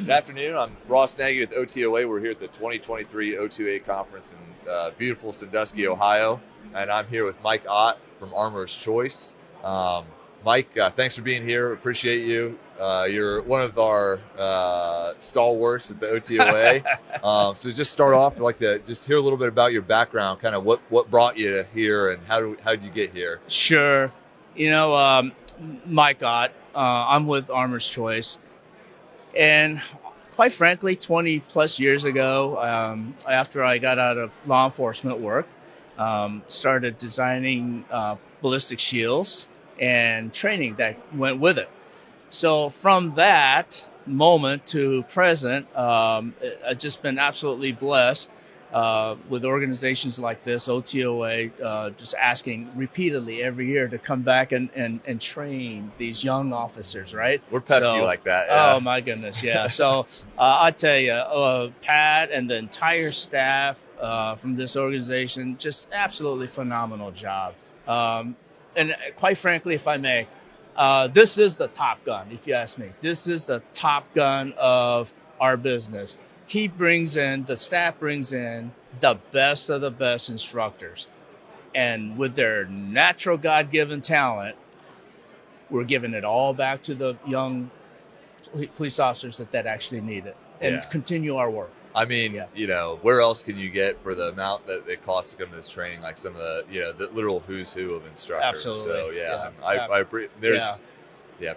Good afternoon. I'm Ross Nagy with OTOA. We're here at the 2023 OTOA conference in beautiful Sandusky, Ohio. And I'm here with Mike Ott from Armourer's Choice. Mike, thanks for being here. Appreciate you. You're one of our stalwarts at the OTOA. So just start off, I'd like to just hear a little bit about your background, kind of what brought you here and how did you get here? Sure. Mike Ott, I'm with Armor's Choice. And quite frankly, 20 plus years ago, after I got out of law enforcement work, started designing ballistic shields and training that went with it. So from that moment to present, I've just been absolutely blessed with organizations like this, OTOA, just asking repeatedly every year to come back and train these young officers, right? We're pesky like that. Yeah. Oh, my goodness, yeah. So I tell you, Pat and the entire staff from this organization, just absolutely phenomenal job. And quite frankly, if I may, this is the Top Gun, if you ask me. This is the Top Gun of our business. The staff brings in the best of the best instructors. And with their natural God-given talent, we're giving it all back to the young police officers that actually need it and continue our work. I mean, where else can you get for the amount that it costs to come to this training, like some of the, the literal who's who of instructors. Absolutely. So,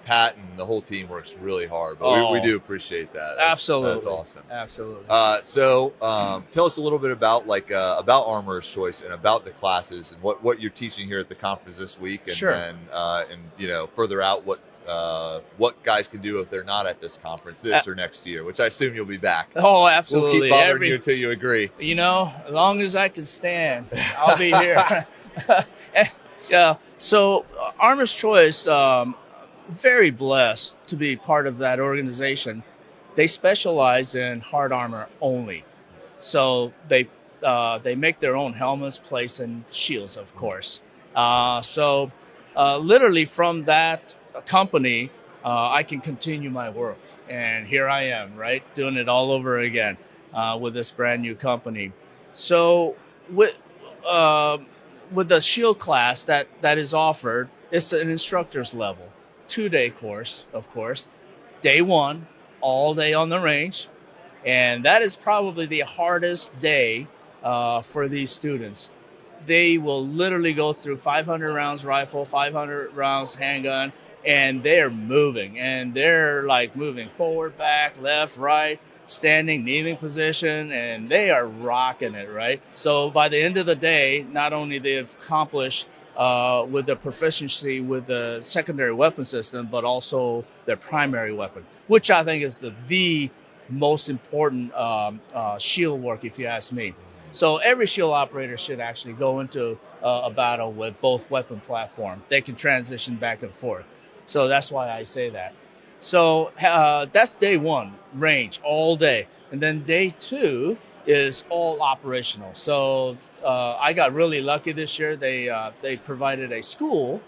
Pat and the whole team works really hard, but we do appreciate that. Absolutely. That's awesome. Absolutely. So tell us a little bit about about Armorer's Choice and about the classes and what you're teaching here at the conference this week, and sure. and further out what guys can do if they're not at this conference this or next year, which I assume you'll be back. Oh, absolutely. We'll keep bothering you until you agree. As long as I can stand, I'll be here. Yeah. So Armorer's Choice, very blessed to be part of that organization. They specialize in hard armor only. So they make their own helmets, plates, and shields, of course. So literally from that company, I can continue my work. And here I am, right, doing it all over again with this brand new company. So with the shield class that is offered, it's an instructor's level. 2-day course, of course. Day one, all day on the range. And that is probably the hardest day for these students. They will literally go through 500 rounds rifle, 500 rounds handgun, and they're moving. And they're like moving forward, back, left, right, standing, kneeling position, and they are rocking it, right? So by the end of the day, not only they've accomplished with the proficiency with the secondary weapon system, but also their primary weapon, which I think is the most important shield work, if you ask me. So every shield operator should actually go into a battle with both weapon platform. They can transition back and forth. So that's why I say that. So that's day one, range all day. And then day two is all operational. So I got really lucky this year. They provided a school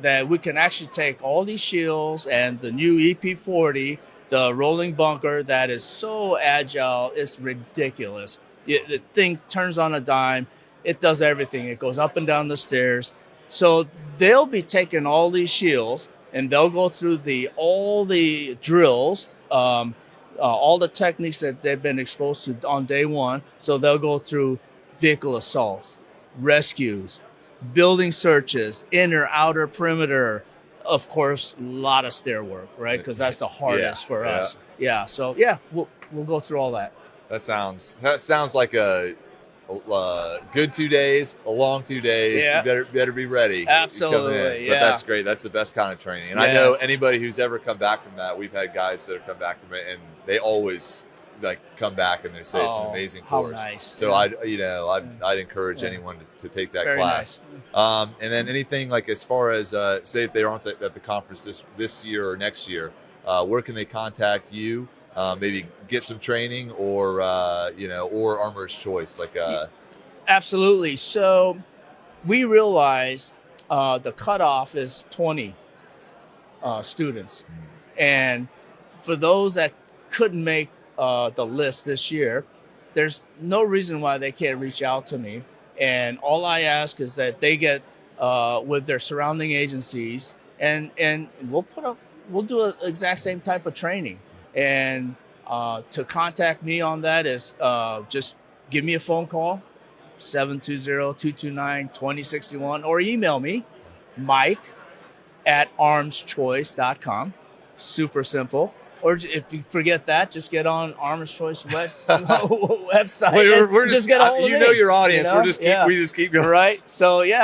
that we can actually take all these shields and the new EP40, the rolling bunker that is so agile, it's ridiculous. The thing turns on a dime. It does everything. It goes up and down the stairs. So they'll be taking all these shields and they'll go through all the drills, all the techniques that they've been exposed to on day one. So they'll go through vehicle assaults, rescues, building searches, inner, outer perimeter. Of course, a lot of stair work, right? Because that's the hardest for us. Yeah. So we'll go through all that. That sounds like a good 2 days, a long 2 days. Yeah. You better be ready. Absolutely. But that's great. That's the best kind of training. And I know anybody who's ever come back from that, we've had guys that have come back from it and they always come back and they say it's an amazing course. How nice. So I'd encourage anyone to take that Very class. Nice. And then anything as far as say if they aren't at the conference this year or next year, where can they contact you? Maybe get some training or Armorer's Choice. Absolutely. So we realize the cutoff is 20 students. And for those that couldn't make the list this year, there's no reason why they can't reach out to me. And all I ask is that they get with their surrounding agencies, and we'll do an exact same type of training. And to contact me on that is just give me a phone call, 720-229-2061, or email me, mike@armschoice.com. Super simple. Or if you forget that, just get on Armor's Choice website. We're just get a hold of you me, know your audience. you know? We just keep going. Right. So you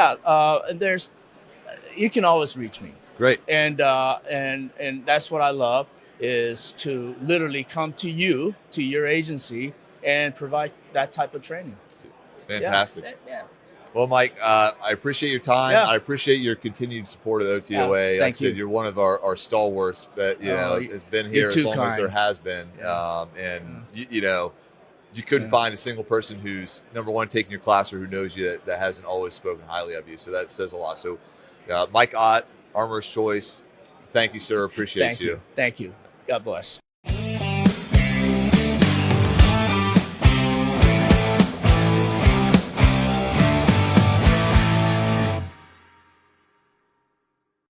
can always reach me. Great. And that's what I love, is to literally come to you, to your agency, and provide that type of training. Fantastic. Yeah. Well, Mike, I appreciate your time. Yeah. I appreciate your continued support of OTOA. Yeah, Like I said, you're one of our stalwarts that has been here as long as there has been. Yeah. You couldn't find a single person who's, number one, taking your class or who knows you that hasn't always spoken highly of you. So that says a lot. So Mike Ott, Armorer's Choice, thank you, sir. Appreciate you. Thank you. God bless.